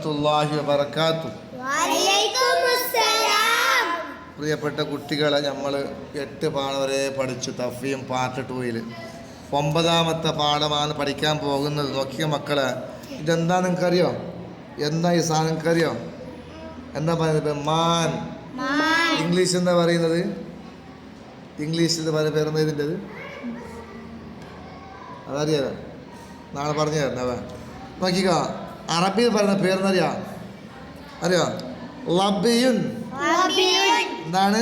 വറഹ്മത്തുള്ളാഹി വബറകാതുഹു. പ്രിയപ്പെട്ട കുട്ടികളെ, നമ്മൾ 8 പാഠം വരെ പഠിച്ചു. തഫ്ഹീം പാർട്ട് 2-ൽ 9ാമത്തെ പാഠമാണ് പഠിക്കാൻ പോകുന്നത്. നോക്കിയ മക്കളെ, ഇതെന്താ നിങ്ങൾക്കറിയോ? എന്താ ഈ സാധനം നിങ്ങൾക്കറിയോ? എന്താ പറയുന്നത്? മാൻ. ഇംഗ്ലീഷ് എന്താ പറയുന്നത്? ഇംഗ്ലീഷിൽ പേരെന്താ ഇതിൻ്റെത്? അതറിയാലോ, നാളെ പറഞ്ഞു തരുന്നവ. നോക്കിക്കോ, അറബിയിൽ പറയുന്ന പേരെന്നറിയാ? അറിയോ? ലബിയുൻ. എന്താണ്?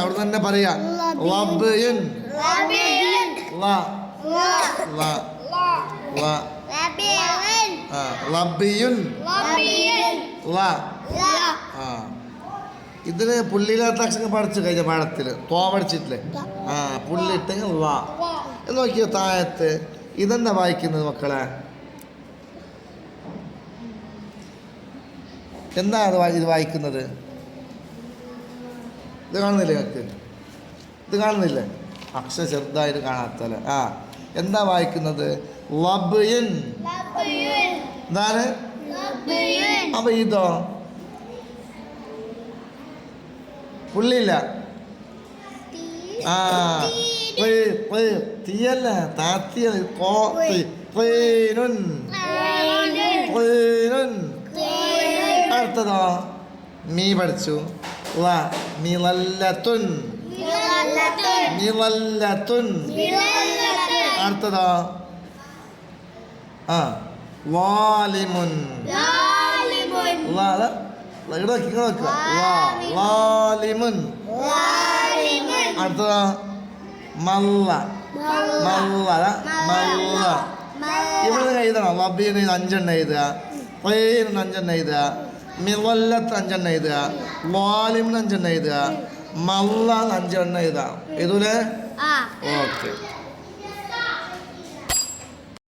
അവിടെ തന്നെ പറയാ. ലബിയുൻ. ലബിയുൻ. ഇതിന് പുള്ളിയില്ലാത്ത അക്ഷരം പഠിച്ചു കഴിഞ്ഞ പാഠത്തിൽ തോ പഠിച്ചിട്ടില്ലേ? പുള്ളിയിട്ടെങ്കിൽ ലാ എന്ന് നോക്കിയോ താഴത്ത്. ഇതെന്താ വായിക്കുന്നത് മക്കളെ? എന്താ ഇത് വായിക്കുന്നത്? ഇത് കാണുന്നില്ലേ നിങ്ങൾക്ക്? ഇത് കാണുന്നില്ലേ? അക്ഷരം ചെറുതായിട്ട് കാണാത്തല്ലേ? എന്താ വായിക്കുന്നത്? ലബിയുൻ. എന്താണ്? അപ്പൊ ഇതോ? പുള്ളിയില്ല. തീയല്ല, താത്തിയ. അടുത്തതോ? മീ പഠിച്ചു. മിളല്ലത്തുൻ. മിളല്ലത്തുൻ. അടുത്തതോ? വാലിമുൻ. അടുത്തതോ? മല്ല. മല്ല. മല്ല. ഇവിടെ എഴുതണം. ലബീന് 5 എണ്ണം എഴുതുക, 5 എണ്ണം എഴുതുക, മിളല്ലത്ത് 5 എണ്ണം എഴുതുക, വാലിമിന് 5 എണ്ണം എഴുതുക, മല്ല 5 എണ്ണം എഴുതാം. എഴുതൂലേ? ഓക്കെ.